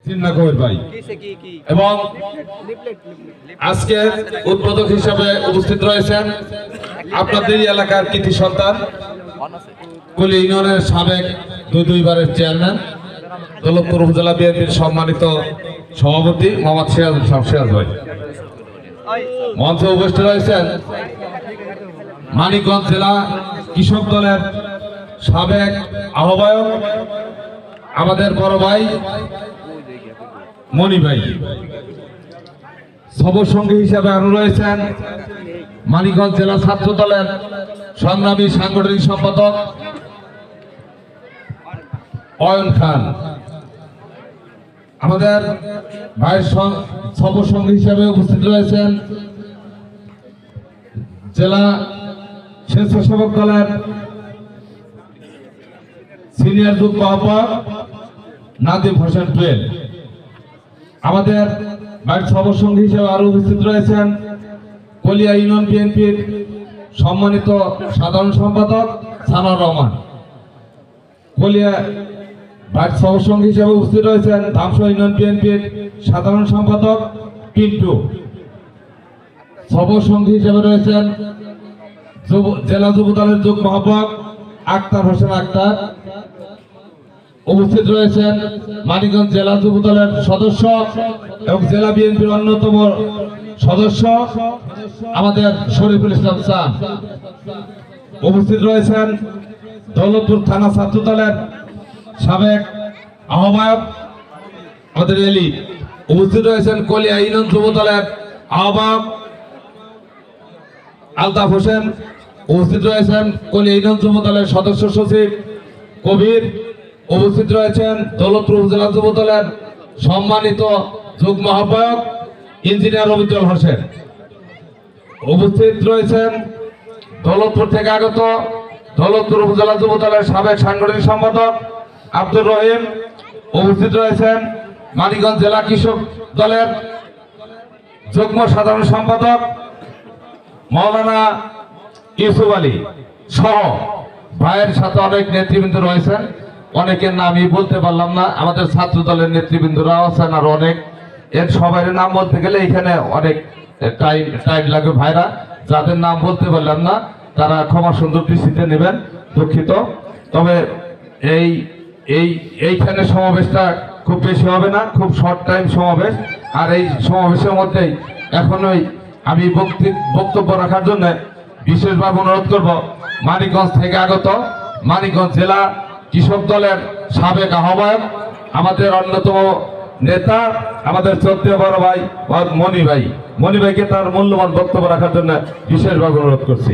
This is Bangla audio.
চিন্তা কবির ভাই এবং আজকে উদ্বোধক হিসাবে উপস্থিত রয়েছেন আপনাদের এলাকার কৃতি সন্তান কুলি ইউনিয়নের সাবেক দুইবারের চেয়ারম্যান দৌলতপুর উপজেলা বিএনপির সম্মানিত সভাপতি মোহাম্মদ সিরাজ ভাই। মঞ্চে উপস্থিত রয়েছেন মানিকগঞ্জ জেলা কৃষক দলের সাবেক আহ্বায়ক আমাদের বড় ভাই মনি ভাই। সভসঙ্গী হিসাবে আরো রয়েছেন মানিকগঞ্জ জেলা ছাত্র দলের সংগ্রামী সাংগঠনিক সম্পাদক অয়ন খান। আমাদের ভাইয়ের সভসঙ্গী হিসাবে উপস্থিত রয়েছেন জেলা স্বেচ্ছাসেবক দলের সিনিয়র যুগ্ম আহ্বায়ক নাদিম হোসেন টুয়েল। আমাদের ভাইয়ের সভসঙ্গী হিসেবে আরো উপস্থিত রয়েছেন কলিয়া ইউনিয়ন বিএনপির সম্মানিত সাধারণ সম্পাদক সানার রহমান। কলিয়া ভাইয়ের সহসঙ্গী হিসেবে উপস্থিত রয়েছেন ধামসা ইউনিয়ন বিএনপির সাধারণ সম্পাদক পিন্টু। সহসঙ্গী হিসেবে রয়েছেন জেলা যুব দলের যুগ্ম আহ্বায়ক আক্তার হোসেন আক্তার। উপস্থিত রয়েছেন মানিকগঞ্জ জেলা যুব দলের সদস্য এবং জেলা বিএনপির অন্যতম সদস্য আমাদের শরীফুল ইসলাম শাহ। উপস্থিত রয়েছেন দৌলতপুর থানা ছাত্র দলের সাবেক আহ্বায়ক আমাদের এলি। উপস্থিত রয়েছেন কলিয়া ইউনিয়ন যুব দলের আহ্বায়ক আলতাফ হোসেন। উপস্থিত রয়েছেন কলিয়া ইউনিয়ন যুব দলের সদস্য সচিব কবির। উপস্থিত রয়েছেন দৌলতপুর উপজেলা যুব দলের সম্মানিত যুগ্ম আহ্বায়ক ইঞ্জিনিয়ার রবিউল হোসেন। উপস্থিত রয়েছেন দৌলতপুর থেকে আগত দৌলতপুর উপজেলা যুব দলের সাবেক সাংগঠনিক সম্পাদক আব্দুর রহিম। উপস্থিত রয়েছেন মানিকগঞ্জ জেলা কৃষক দলের যুগ্ম সাধারণ সম্পাদক মাওলানা ইউসুফ আলী সহ ভাইয়ের সাথে অনেক নেতৃবৃন্দ রয়েছেন। অনেকের নামই বলতে পারলাম না, আমাদের ছাত্র দলের নেতৃবৃন্দরা আছেন আর অনেক। এর সবাই নাম বলতে গেলে এখানে অনেক টাইম লাগে। ভাইরা যাদের নাম বলতে পারলাম না তারা ক্ষমা সুন্দর দৃষ্টিতে নেবেন, দুঃখিত। তবে এইখানে সমাবেশটা খুব বেশি হবে না, খুব শর্ট টাইম সমাবেশ। আর এই সমাবেশের মধ্যেই এখনই আমি বক্তব্য রাখার জন্য বিশেষভাবে অনুরোধ করব মানিকগঞ্জ থেকে আগত মানিকগঞ্জ জেলা কৃষক দলের সাবেক আহ্বায়ক আমাদের অন্যতম নেতা আমাদের শ্রদ্ধেয় বড় ভাই মনি ভাইকে তার মূল্যবান বক্তব্য রাখার জন্য বিশেষভাবে অনুরোধ করছি।